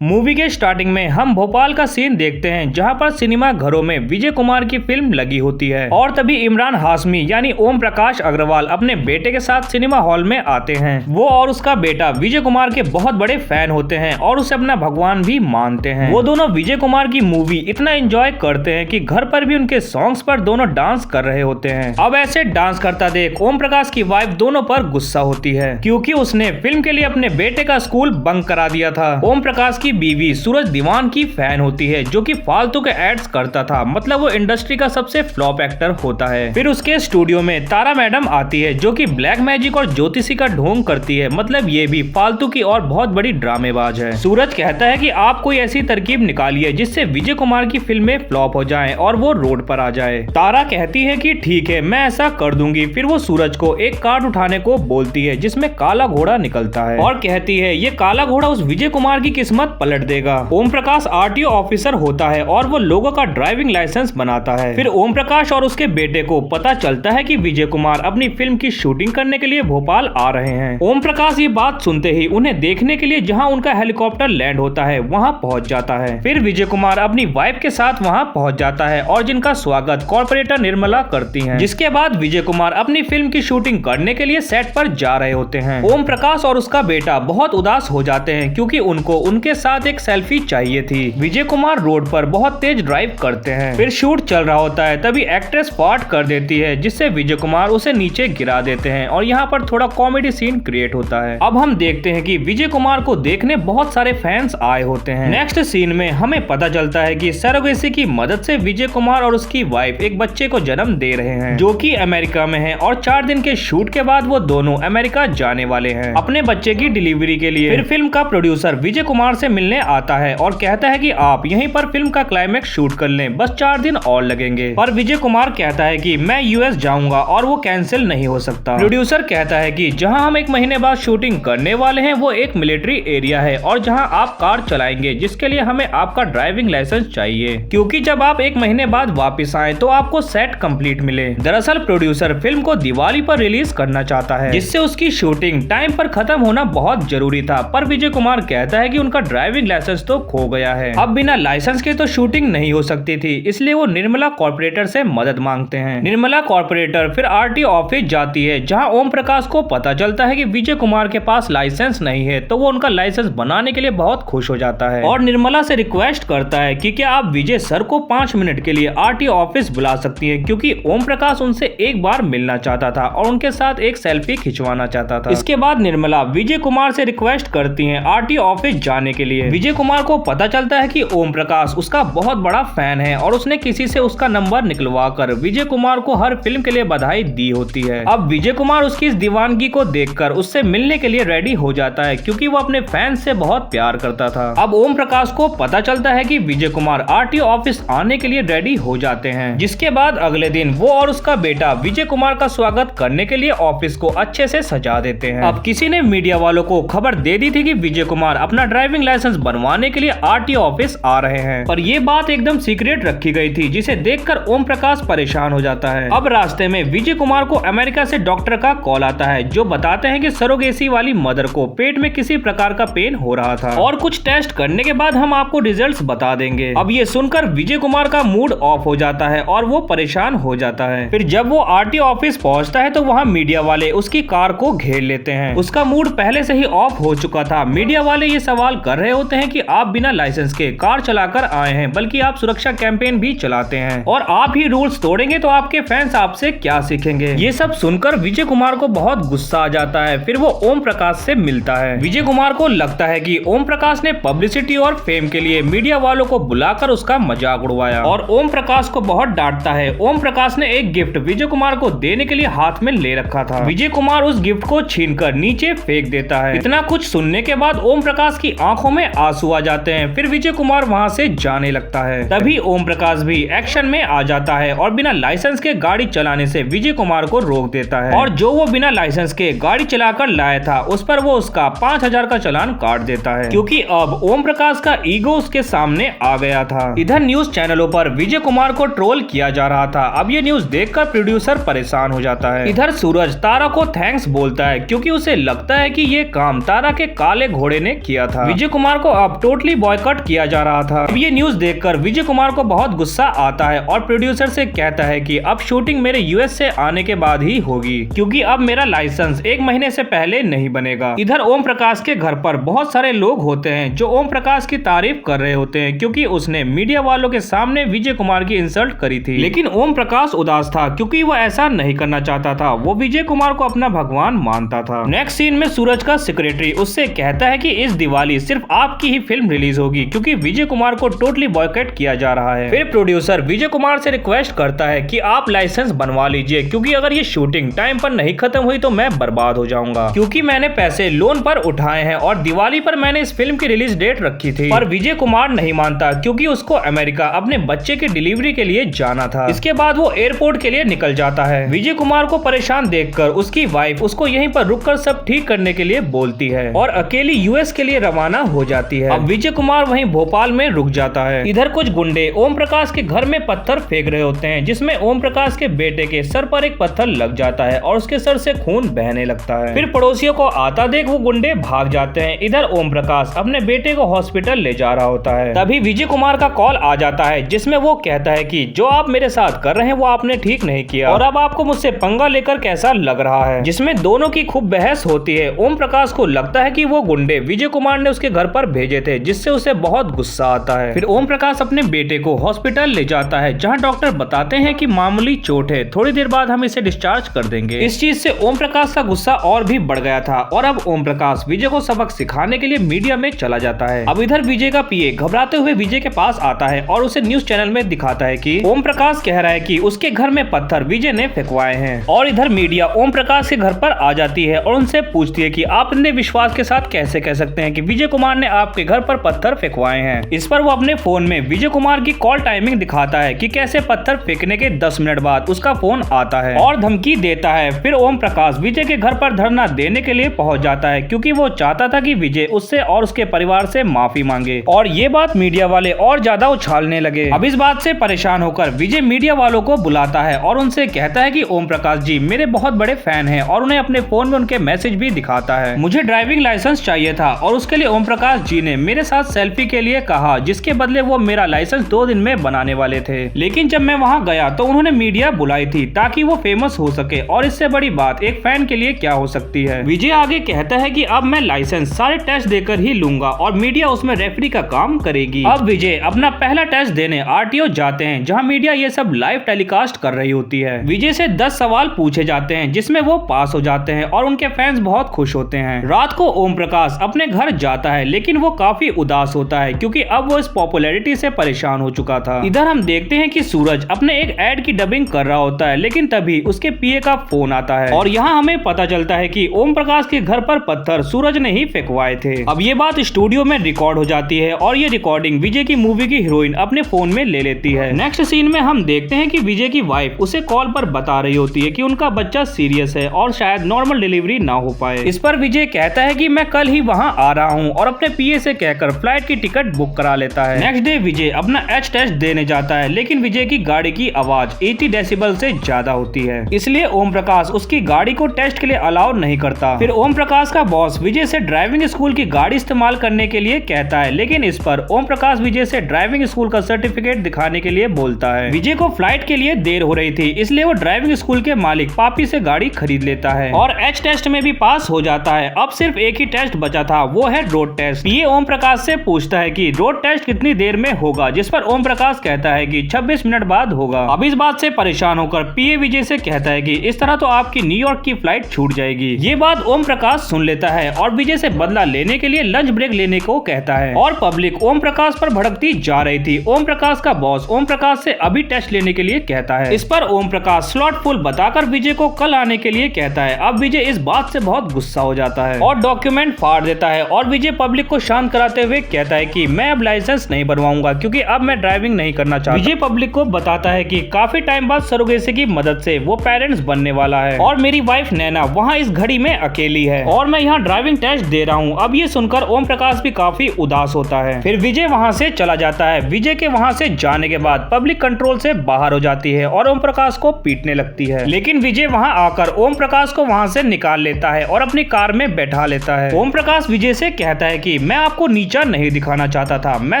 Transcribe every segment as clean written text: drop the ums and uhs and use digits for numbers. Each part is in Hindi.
मूवी के स्टार्टिंग में हम भोपाल का सीन देखते हैं जहां पर सिनेमा घरों में विजय कुमार की फिल्म लगी होती है और तभी इमरान हाशमी यानी ओम प्रकाश अग्रवाल अपने बेटे के साथ सिनेमा हॉल में आते हैं। वो और उसका बेटा विजय कुमार के बहुत बड़े फैन होते हैं और उसे अपना भगवान भी मानते हैं। वो दोनों विजय कुमार की मूवी इतना एंजॉय करते हैं कि घर पर भी उनके सॉन्ग्स पर दोनों डांस कर रहे होते हैं। अब ऐसे डांस करता देख ओम प्रकाश की वाइफ दोनों पर गुस्सा होती है क्योंकि उसने फिल्म के लिए अपने बेटे का स्कूल बंक करा दिया था। ओम प्रकाश की बीवी सूरज दीवान की फैन होती है जो कि फालतू के एड्स करता था, मतलब वो इंडस्ट्री का सबसे फ्लॉप एक्टर होता है। फिर उसके स्टूडियो में तारा मैडम आती है जो कि ब्लैक मैजिक और ज्योतिषी का ढोंग करती है, मतलब ये भी फालतू की और बहुत बड़ी ड्रामेबाज है। सूरज कहता है कि आप कोई ऐसी तरकीब निकालिए जिससे विजय कुमार की फिल्में फ्लॉप हो जाएं और वो रोड पर आ जाए। तारा कहती है कि ठीक है, मैं ऐसा कर दूंगी। फिर वो सूरज को एक कार्ड उठाने को बोलती है जिसमें काला घोड़ा निकलता है और कहती है ये काला घोड़ा उस विजय कुमार की किस्मत पलट देगा। ओम प्रकाश आरटीओ ऑफिसर होता है और वो लोगों का ड्राइविंग लाइसेंस बनाता है। फिर ओम प्रकाश और उसके बेटे को पता चलता है कि विजय कुमार अपनी फिल्म की शूटिंग करने के लिए भोपाल आ रहे हैं। ओम प्रकाश ये बात सुनते ही उन्हें देखने के लिए जहां उनका हेलीकॉप्टर लैंड होता है वहां पहुंच जाता है। फिर विजय कुमार अपनी वाइफ के साथ वहां पहुंच जाता है और जिनका स्वागत कॉर्पोरेटर निर्मला करती हैं। जिसके बाद विजय कुमार अपनी फिल्म की शूटिंग करने के लिए सेट पर जा रहे होते हैं। ओम प्रकाश और उसका बेटा बहुत उदास हो जाते हैं क्योंकि उनको उनके साथ एक सेल्फी चाहिए थी। विजय कुमार रोड पर बहुत तेज ड्राइव करते हैं। फिर शूट चल रहा होता है तभी एक्ट्रेस फाट कर देती है जिससे विजय कुमार उसे नीचे गिरा देते हैं और यहाँ पर थोड़ा कॉमेडी सीन क्रिएट होता है। अब हम देखते हैं कि विजय कुमार को देखने बहुत सारे फैंस आए होते हैं। नेक्स्ट सीन में हमें पता चलता है कि सरोगेसी की मदद से विजय कुमार और उसकी वाइफ एक बच्चे को जन्म दे रहे हैं जो कि अमेरिका में है और 4 दिन के शूट के बाद वो दोनों अमेरिका जाने वाले हैं अपने बच्चे की डिलीवरी के लिए। फिर फिल्म का प्रोड्यूसर विजय कुमार से मिलने आता है और कहता है कि आप यहीं पर फिल्म का क्लाइमेक्स शूट कर लें, बस 4 दिन और लगेंगे। पर विजय कुमार कहता है कि मैं यूएस जाऊंगा और वो कैंसिल नहीं हो सकता। प्रोड्यूसर कहता है कि जहां हम 1 महीने बाद शूटिंग करने वाले हैं वो एक मिलिट्री एरिया है और जहां आप कार चलाएंगे जिसके लिए हमें आपका ड्राइविंग लाइसेंस चाहिए क्योंकि जब आप 1 महीने बाद वापस आए तो आपको सेट कंप्लीट मिले। दरअसल प्रोड्यूसर फिल्म को दिवाली पर रिलीज करना चाहता है जिससे उसकी शूटिंग टाइम पर खत्म होना बहुत जरूरी था, पर विजय कुमार कहता है कि उनका ड्राइविंग लाइसेंस तो खो गया है, अब बिना लाइसेंस के तो शूटिंग नहीं हो सकती थी, इसलिए वो निर्मला कॉर्पोरेटर से मदद मांगते हैं। निर्मला कॉर्पोरेटर फिर आरटीओ ऑफिस जाती है जहां ओम प्रकाश को पता चलता है कि विजय कुमार के पास लाइसेंस नहीं है, तो वो उनका लाइसेंस बनाने के लिए बहुत खुश हो जाता है और निर्मला से रिक्वेस्ट करता है कि क्या आप विजय सर को 5 मिनट के लिए आरटीओ ऑफिस बुला सकती है क्योंकि ओम प्रकाश उनसे एक बार मिलना चाहता था और उनके साथ एक सेल्फी खिंचवाना चाहता था। इसके बाद निर्मला विजय कुमार से रिक्वेस्ट करती है आरटीओ ऑफिस जाने के लिए। विजय कुमार को पता चलता है कि ओम प्रकाश उसका बहुत बड़ा फैन है और उसने किसी से उसका नंबर निकलवा कर विजय कुमार को हर फिल्म के लिए बधाई दी होती है। अब विजय कुमार उसकी इस दीवानगी को देखकर उससे मिलने के लिए रेडी हो जाता है क्योंकि वो अपने फैंस से बहुत प्यार करता था। अब ओम प्रकाश को पता चलता है कि विजय कुमार आरटीओ ऑफिस आने के लिए रेडी हो जाते हैं, जिसके बाद अगले दिन वो और उसका बेटा विजय कुमार का स्वागत करने के लिए ऑफिस को अच्छे से सजा देते हैं। अब किसी ने मीडिया वालों को खबर दे दी थी कि विजय कुमार अपना ड्राइविंग लाइसेंस बनवाने के लिए आरटीओ ऑफिस आ रहे हैं, पर ये बात एकदम सीक्रेट रखी गई थी जिसे देखकर ओम प्रकाश परेशान हो जाता है। अब रास्ते में विजय कुमार को अमेरिका से डॉक्टर का कॉल आता है जो बताते हैं कि सरोगेसी वाली मदर को पेट में किसी प्रकार का पेन हो रहा था और कुछ टेस्ट करने के बाद हम आपको रिजल्ट्स बता देंगे। अब ये सुनकर विजय कुमार का मूड ऑफ हो जाता है और वो परेशान हो जाता है। फिर जब वो आरटीओ ऑफिस पहुंचता है तो वहाँ मीडिया वाले उसकी कार को घेर लेते हैं। उसका मूड पहले से ही ऑफ हो चुका था। मीडिया वाले ये सवाल कर रहे होते हैं कि आप बिना लाइसेंस के कार चलाकर आए हैं, बल्कि आप सुरक्षा कैंपेन भी चलाते हैं और आप ही रूल्स तोड़ेंगे तो आपके फैंस आपसे क्या सीखेंगे। ये सब सुनकर विजय कुमार को बहुत गुस्सा आ जाता है। फिर वो ओम प्रकाश से मिलता है। विजय कुमार को लगता है कि ओम प्रकाश ने पब्लिसिटी और फेम के लिए मीडिया वालों को बुलाकर उसका मजाक उड़वाया और ओम प्रकाश को बहुत डांटता है। ओम प्रकाश ने एक गिफ्ट विजय कुमार को देने के लिए हाथ में ले रखा था। विजय कुमार उस गिफ्ट को छीनकर नीचे फेंक देता है। इतना कुछ सुनने के बाद ओम प्रकाश की आंखों में आंसू आ जाते हैं। फिर विजय कुमार वहां से जाने लगता है। तभी ओम प्रकाश भी एक्शन में आ जाता है और बिना लाइसेंस के गाड़ी चलाने से विजय कुमार को रोक देता है और जो वो बिना लाइसेंस के गाड़ी चलाकर लाया था उस पर वो उसका 5000 का चालान काट देता है क्योंकि अब ओम प्रकाश का ईगो उसके सामने आ गया था। इधर न्यूज चैनलों पर विजय कुमार को ट्रोल किया जा रहा था। अब ये न्यूज देखकर प्रोड्यूसर परेशान हो जाता है। इधर सूरज तारा को थैंक्स बोलता है क्योंकि उसे लगता है कि ये काम तारा के काले घोड़े ने किया था। विजय कुमार कुमार को अब टोटली बॉयकॉट किया जा रहा था। अब ये न्यूज देखकर विजय कुमार को बहुत गुस्सा आता है और प्रोड्यूसर से कहता है कि अब शूटिंग मेरे यूएस से आने के बाद ही होगी, क्योंकि अब मेरा लाइसेंस 1 महीने से पहले नहीं बनेगा। इधर ओम प्रकाश के घर पर बहुत सारे लोग होते हैं जो ओम प्रकाश की तारीफ कर रहे होते हैं, क्योंकि उसने मीडिया वालों के सामने विजय कुमार की इंसल्ट करी थी। लेकिन ओम प्रकाश उदास था, क्योंकि वो ऐसा नहीं करना चाहता था। वो विजय कुमार को अपना भगवान मानता था। नेक्स्ट सीन में सूरज का सेक्रेटरी उससे कहता है कि इस दिवाली सिर्फ आपकी ही फिल्म रिलीज होगी, क्योंकि विजय कुमार को टोटली बॉयकॉट किया जा रहा है। फिर प्रोड्यूसर विजय कुमार से रिक्वेस्ट करता है कि आप लाइसेंस बनवा लीजिए, क्योंकि अगर ये शूटिंग टाइम पर नहीं खत्म हुई तो मैं बर्बाद हो जाऊंगा, क्योंकि मैंने पैसे लोन पर उठाए हैं और दिवाली पर मैंने इस फिल्म की रिलीज डेट रखी थी। पर विजय कुमार नहीं मानता, क्योंकि उसको अमेरिका अपने बच्चे की डिलीवरी के लिए जाना था। इसके बाद वो एयरपोर्ट के लिए निकल जाता है। विजय कुमार को परेशान देखकर उसकी वाइफ उसको यहीं पर रुककर सब ठीक करने के लिए बोलती है और अकेली यूएस के लिए रवाना हो जाती है। अब विजय कुमार वहीं भोपाल में रुक जाता है। इधर कुछ गुंडे ओम प्रकाश के घर में पत्थर फेंक रहे होते हैं, जिसमें ओम प्रकाश के बेटे के सर पर एक पत्थर लग जाता है और उसके सर से खून बहने लगता है। फिर पड़ोसियों को आता देख वो गुंडे भाग जाते हैं। इधर ओम प्रकाश अपने बेटे को हॉस्पिटल ले जा रहा होता है। तभी विजय कुमार का कॉल आ जाता है, जिसमें वो कहता है कि जो आप मेरे साथ कर रहे हैं वो आपने ठीक नहीं किया और अब आपको मुझसे पंगा लेकर कैसा लग रहा है, जिसमें दोनों की खूब बहस होती है। ओम प्रकाश को लगता है कि वो गुंडे विजय कुमार ने उसके घर पर भेजे थे, जिससे उसे बहुत गुस्सा आता है। फिर ओम प्रकाश अपने बेटे को हॉस्पिटल ले जाता है, जहां डॉक्टर बताते हैं कि मामूली चोट है, थोड़ी देर बाद हम इसे डिस्चार्ज कर देंगे। इस चीज से ओम प्रकाश का गुस्सा और भी बढ़ गया था और अब ओम प्रकाश विजय को सबक सिखाने के लिए मीडिया में चला जाता है। अब इधर विजय का पीए घबराते हुए विजय के पास आता है और उसे न्यूज चैनल में दिखाता है कि ओम प्रकाश कह रहा है कि उसके घर में पत्थर विजय ने फेंकवाए हैं। और इधर मीडिया ओम प्रकाश के घर पर आ जाती है और उनसे पूछती है कि आप इतने विश्वास के साथ कैसे कह सकते हैं कि विजय कुमार ने आपके घर पर पत्थर फेंकवाए हैं। इस पर वो अपने फोन में विजय कुमार की कॉल टाइमिंग दिखाता है कि कैसे पत्थर फेंकने के 10 मिनट बाद उसका फोन आता है और धमकी देता है। फिर ओम प्रकाश विजय के घर पर धरना देने के लिए पहुंच जाता है, क्योंकि वो चाहता था कि विजय उससे और उसके परिवार से माफी मांगे। और ये बात मीडिया वाले और ज्यादा उछालने लगे। अब इस बात से परेशान होकर विजय मीडिया वालों को बुलाता है और उनसे कहता है कि ओम प्रकाश जी मेरे बहुत बड़े फैन हैं और उन्हें अपने फोन में उनके मैसेज भी दिखाता है। मुझे ड्राइविंग लाइसेंस चाहिए था और उसके लिए ओम प्रकाश जी ने मेरे साथ सेल्फी के लिए कहा, जिसके बदले वो मेरा लाइसेंस 2 दिन में बनाने वाले थे। लेकिन जब मैं वहाँ गया तो उन्होंने मीडिया बुलाई थी ताकि वो फेमस हो सके, और इससे बड़ी बात एक फैन के लिए क्या हो सकती है। विजय आगे कहता है कि अब मैं लाइसेंस सारे टेस्ट देकर ही लूंगा और मीडिया उसमें रेफरी का काम करेगी। अब विजय अपना पहला टेस्ट देने आरटीओ जाते हैं, जहाँ मीडिया ये सब लाइव टेलीकास्ट कर रही होती है। विजय से 10 सवाल पूछे जाते हैं, जिसमें वो पास हो जाते हैं और उनके फैंस बहुत खुश होते हैं। रात को ओम प्रकाश अपने घर जाता है, लेकिन वो काफी उदास होता है, क्योंकि अब वो इस पॉपुलैरिटी से परेशान हो चुका था। इधर हम देखते हैं कि सूरज अपने एक एड की डबिंग कर रहा होता है, लेकिन तभी उसके पीए का फोन आता है और यहाँ हमें पता चलता है कि ओम प्रकाश के घर पर पत्थर सूरज ने ही फेंकवाए थे। अब ये बात स्टूडियो में रिकॉर्ड हो जाती है और ये रिकॉर्डिंग विजय की मूवी की हीरोइन अपने फोन में ले लेती है। नेक्स्ट सीन में हम देखते हैं कि विजय की वाइफ उसे कॉल पर बता रही होती है कि उनका बच्चा सीरियस है और शायद नॉर्मल डिलीवरी ना हो पाए। इस पर विजय कहता है कि मैं कल ही वहाँ आ रहा हूँ और अपने पीए से कहकर फ्लाइट की टिकट बुक करा लेता है। नेक्स्ट डे विजय अपना एच टेस्ट देने जाता है, लेकिन विजय की गाड़ी की आवाज 80 डेसिबल से ज्यादा होती है, इसलिए ओम प्रकाश उसकी गाड़ी को टेस्ट के लिए अलाउ नहीं करता। फिर ओम प्रकाश का बॉस विजय से ड्राइविंग स्कूल की गाड़ी इस्तेमाल करने के लिए कहता है, लेकिन इस पर ओम प्रकाश विजय से ड्राइविंग स्कूल का सर्टिफिकेट दिखाने के लिए बोलता है। विजय को फ्लाइट के लिए देर हो रही थी, इसलिए वो ड्राइविंग स्कूल के मालिक पापी से गाड़ी खरीद लेता है और एच टेस्ट में भी पास हो जाता है। अब सिर्फ एक ही टेस्ट बचा था, वो है रोड टेस्ट। ये ओम प्रकाश से पूछता है कि रोड टेस्ट कितनी देर में होगा, जिस पर ओम प्रकाश कहता है कि 26 मिनट बाद होगा। अब इस बात से परेशान होकर पीए विजय से कहता है कि इस तरह तो आपकी न्यूयॉर्क की फ्लाइट छूट जाएगी। ये बात ओम प्रकाश सुन लेता है और विजय से बदला लेने के लिए लंच ब्रेक लेने को कहता है और पब्लिक ओम प्रकाश पर भड़कती जा रही थी। ओम प्रकाश का बॉस ओम प्रकाश से अभी टेस्ट लेने के लिए कहता है। इस पर ओम प्रकाश स्लॉट फुल बताकर विजय को कल आने के लिए कहता है। अब विजय इस बात से बहुत गुस्सा हो जाता है और डॉक्यूमेंट फाड़ देता है और विजय पब्लिक को शांत कराते हुए कहता है कि मैं अब लाइसेंस नहीं बनवाऊंगा, क्योंकि अब मैं ड्राइविंग नहीं करना चाहता। विजय पब्लिक को बताता है कि काफी टाइम बाद सरोगेसी की मदद से वो पेरेंट्स बनने वाला है और मेरी वाइफ नैना वहाँ इस घड़ी में अकेली है और मैं यहाँ ड्राइविंग टेस्ट दे रहा हूँ। अब ये सुनकर ओम प्रकाश भी काफी उदास होता है। फिर विजय वहाँ से चला जाता है। विजय के वहाँ से जाने के बाद पब्लिक कंट्रोल से बाहर हो जाती है और ओम प्रकाश को पीटने लगती है, लेकिन विजय वहाँ आकर ओम प्रकाश को वहाँ से निकाल लेता है और अपनी कार में बैठा लेता है। ओम प्रकाश विजय से कहता है कि कि मैं आपको नीचा नहीं दिखाना चाहता था, मैं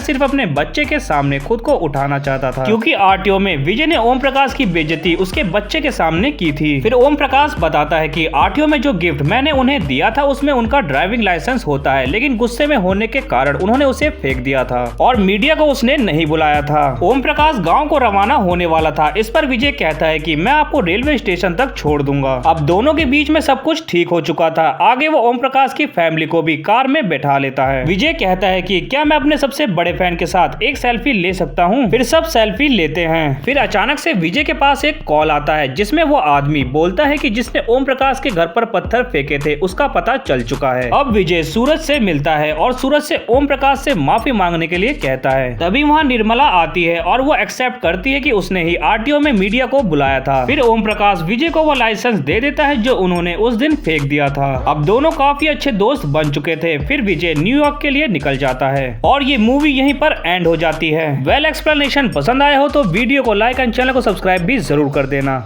सिर्फ अपने बच्चे के सामने खुद को उठाना चाहता था, क्योंकि आरटीओ में विजय ने ओम प्रकाश की बेइज्जती उसके बच्चे के सामने की थी। फिर ओम प्रकाश बताता है कि आरटीओ में जो गिफ्ट मैंने उन्हें दिया था उसमें उनका ड्राइविंग लाइसेंस होता है, लेकिन गुस्से में होने के कारण उन्होंने उसे फेंक दिया था और मीडिया को उसने नहीं बुलाया था। ओम प्रकाश गाँव को रवाना होने वाला था। इस पर विजय कहता है कि मैं आपको रेलवे स्टेशन तक छोड़ दूंगा। अब दोनों के बीच में सब कुछ ठीक हो चुका था। आगे वो ओम प्रकाश की फैमिली को भी कार में बैठा लेता है। विजय कहता है कि क्या मैं अपने सबसे बड़े फैन के साथ एक सेल्फी ले सकता हूँ? फिर सब सेल्फी लेते हैं। फिर अचानक से विजय के पास एक कॉल आता है जिसमें वो आदमी बोलता है कि जिसने ओम प्रकाश के घर पर पत्थर फेंके थे उसका पता चल चुका है। अब विजय सूरज से मिलता है और सूरज से ओम प्रकाश से माफी मांगने के लिए कहता है। तभी वहाँ निर्मला आती है और वो एक्सेप्ट करती है कि उसने ही आरटीओ में मीडिया को बुलाया था। फिर ओम प्रकाश विजय को वो लाइसेंस दे देता है जो उन्होंने उस दिन फेंक दिया था। अब दोनों काफी अच्छे दोस्त बन चुके थे। फिर विजय न्यूयॉर्क के लिए निकल जाता है और ये मूवी यहीं पर एंड हो जाती है। वेल एक्सप्लेनेशन पसंद आया हो तो वीडियो को लाइक एंड चैनल को सब्सक्राइब भी जरूर कर देना।